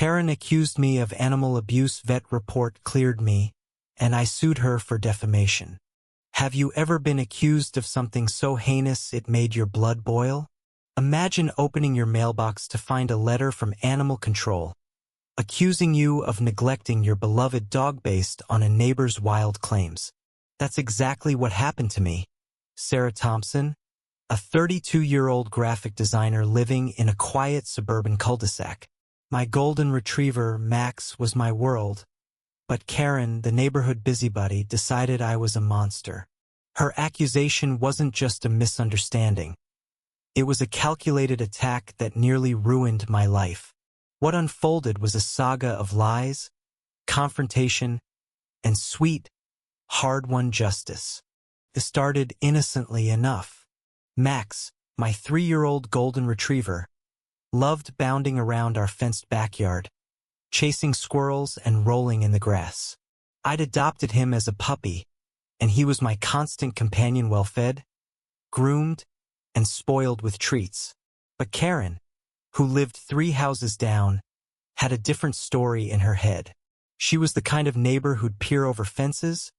Karen accused me of animal abuse. Vet report cleared me, and I sued her for defamation. Have you ever been accused of something so heinous it made your blood boil? Imagine opening your mailbox to find a letter from animal control, accusing you of neglecting your beloved dog based on a neighbor's wild claims. That's exactly what happened to me. Sarah Thompson, a 32-year-old graphic designer living in a quiet suburban cul-de-sac. My golden retriever, Max, was my world, but Karen, the neighborhood busybody, decided I was a monster. Her accusation wasn't just a misunderstanding. It was a calculated attack that nearly ruined my life. What unfolded was a saga of lies, confrontation, and sweet, hard-won justice. It started innocently enough. Max, my 3-year-old golden retriever, loved bounding around our fenced backyard, chasing squirrels and rolling in the grass. I'd adopted him as a puppy, and he was my constant companion, well-fed, groomed, and spoiled with treats. But Karen, who lived 3 houses down, had a different story in her head. She was the kind of neighbor who'd peer over fences,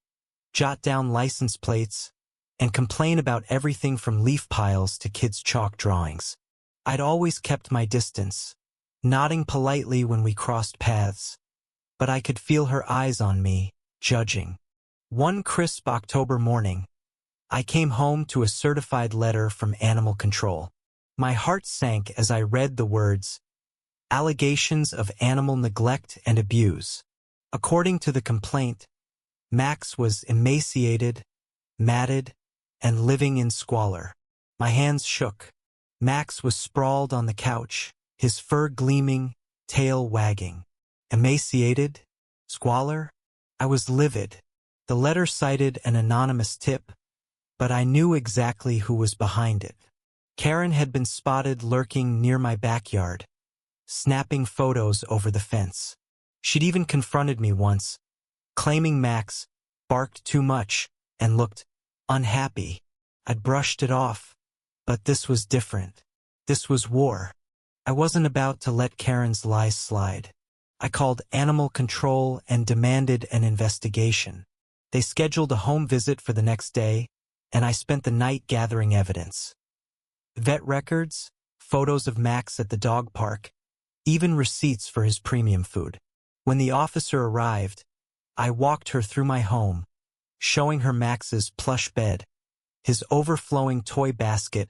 jot down license plates, and complain about everything from leaf piles to kids' chalk drawings. I'd always kept my distance, nodding politely when we crossed paths, but I could feel her eyes on me, judging. One crisp October morning, I came home to a certified letter from Animal Control. My heart sank as I read the words, "Allegations of animal neglect and abuse." According to the complaint, Max was emaciated, matted, and living in squalor. My hands shook. Max was sprawled on the couch, his fur gleaming, tail wagging. Emaciated? Squalor? I was livid. The letter cited an anonymous tip, but I knew exactly who was behind it. Karen had been spotted lurking near my backyard, snapping photos over the fence. She'd even confronted me once, claiming Max barked too much and looked unhappy. I'd brushed it off, but this was different. This was war. I wasn't about to let Karen's lies slide. I called Animal Control and demanded an investigation. They scheduled a home visit for the next day, and I spent the night gathering evidence. Vet records, photos of Max at the dog park, even receipts for his premium food. When the officer arrived, I walked her through my home, showing her Max's plush bed, his overflowing toy basket,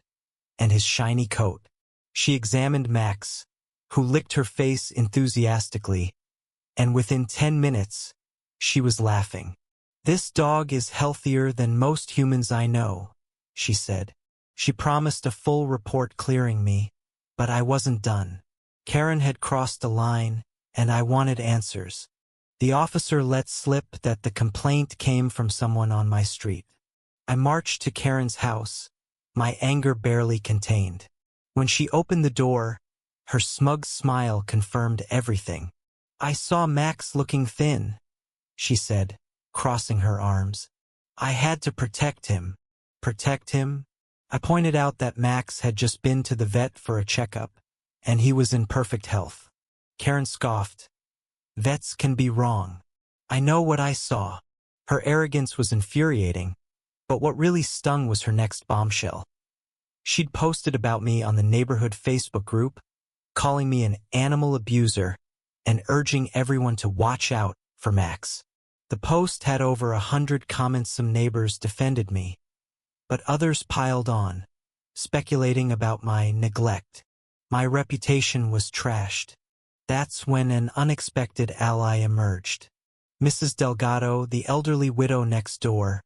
and his shiny coat. She examined Max, who licked her face enthusiastically, and within 10 minutes, she was laughing. "This dog is healthier than most humans I know," she said. She promised a full report clearing me, but I wasn't done. Karen had crossed a line, and I wanted answers. The officer let slip that the complaint came from someone on my street. I marched to Karen's house, my anger barely contained. When she opened the door, her smug smile confirmed everything. "I saw Max looking thin," she said, crossing her arms. "I had to protect him." Protect him? I pointed out that Max had just been to the vet for a checkup, and he was in perfect health. Karen scoffed. "Vets can be wrong. I know what I saw." Her arrogance was infuriating, but what really stung was her next bombshell. She'd posted about me on the neighborhood Facebook group, calling me an animal abuser and urging everyone to watch out for Max. The post had over 100 comments. Some neighbors defended me, but others piled on, speculating about my neglect. My reputation was trashed. That's when an unexpected ally emerged. Mrs. Delgado, the elderly widow next door,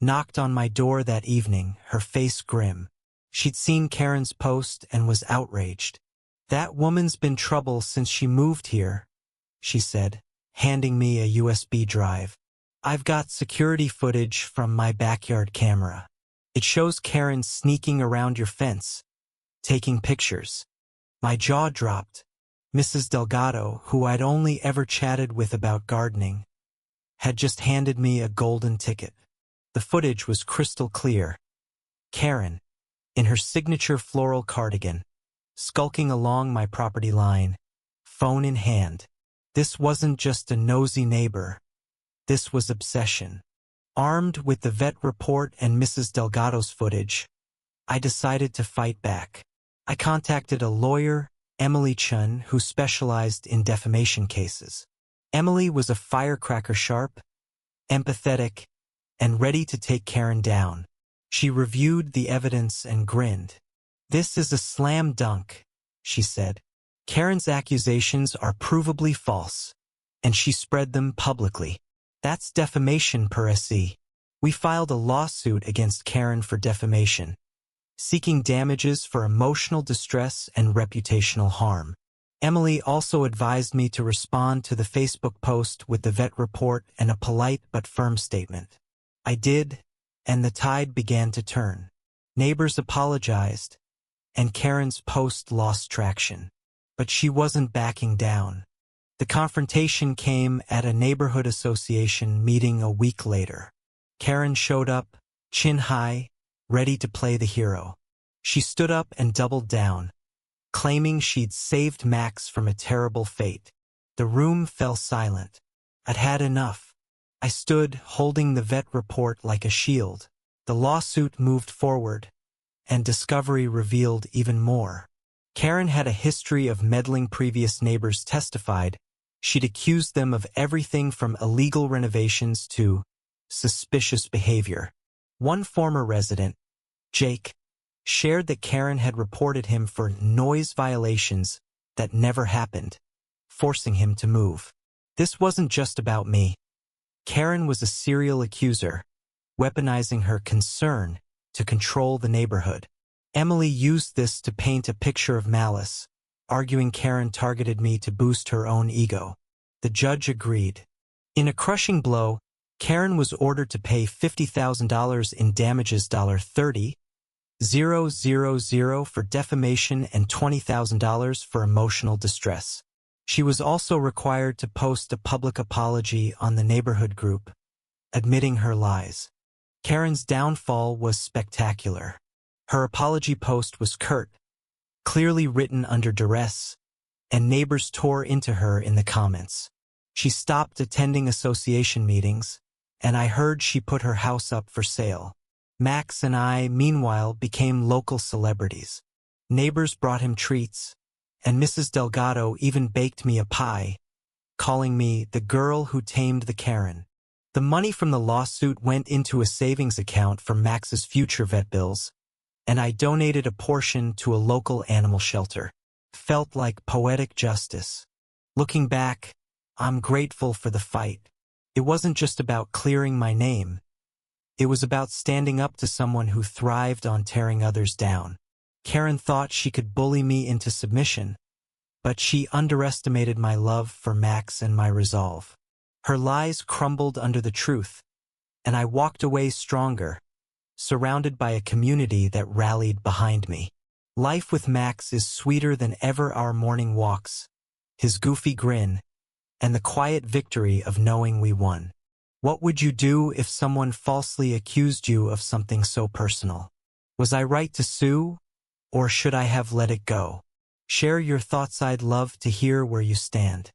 knocked on my door that evening, her face grim. She'd seen Karen's post and was outraged. "That woman's been trouble since she moved here," she said, handing me a USB drive. "I've got security footage from my backyard camera. It shows Karen sneaking around your fence, taking pictures." My jaw dropped. Mrs. Delgado, who I'd only ever chatted with about gardening, had just handed me a golden ticket. The footage was crystal clear. Karen, in her signature floral cardigan, skulking along my property line, phone in hand. This wasn't just a nosy neighbor. This was obsession. Armed with the vet report and Mrs. Delgado's footage, I decided to fight back. I contacted a lawyer, Emily Chun, who specialized in defamation cases. Emily was a firecracker, sharp, empathetic, and ready to take Karen down. She reviewed the evidence and grinned. "This is a slam dunk," she said. "Karen's accusations are provably false, and she spread them publicly. That's defamation per se." We filed a lawsuit against Karen for defamation, seeking damages for emotional distress and reputational harm. Emily also advised me to respond to the Facebook post with the vet report and a polite but firm statement. I did, and the tide began to turn. Neighbors apologized, and Karen's post lost traction. But she wasn't backing down. The confrontation came at a neighborhood association meeting a week later. Karen showed up, chin high, ready to play the hero. She stood up and doubled down, claiming she'd saved Max from a terrible fate. The room fell silent. I'd had enough. I stood, holding the vet report like a shield. The lawsuit moved forward, and discovery revealed even more. Karen had a history of meddling. Previous neighbors testified she'd accused them of everything from illegal renovations to suspicious behavior. One former resident, Jake, shared that Karen had reported him for noise violations that never happened, forcing him to move. This wasn't just about me. Karen was a serial accuser, weaponizing her concern to control the neighborhood. Emily used this to paint a picture of malice, arguing Karen targeted me to boost her own ego. The judge agreed. In a crushing blow, Karen was ordered to pay $50,000 in damages, $30,000 for defamation and $20,000 for emotional distress. She was also required to post a public apology on the neighborhood group, admitting her lies. Karen's downfall was spectacular. Her apology post was curt, clearly written under duress, and neighbors tore into her in the comments. She stopped attending association meetings, and I heard she put her house up for sale. Max and I, meanwhile, became local celebrities. Neighbors brought him treats, and Mrs. Delgado even baked me a pie, calling me the girl who tamed the Karen. The money from the lawsuit went into a savings account for Max's future vet bills, and I donated a portion to a local animal shelter. Felt like poetic justice. Looking back, I'm grateful for the fight. It wasn't just about clearing my name. It was about standing up to someone who thrived on tearing others down. Karen thought she could bully me into submission, but she underestimated my love for Max and my resolve. Her lies crumbled under the truth, and I walked away stronger, surrounded by a community that rallied behind me. Life with Max is sweeter than ever. Our morning walks, his goofy grin, and the quiet victory of knowing we won. What would you do if someone falsely accused you of something so personal? Was I right to sue, or should I have let it go? Share your thoughts. I'd love to hear where you stand.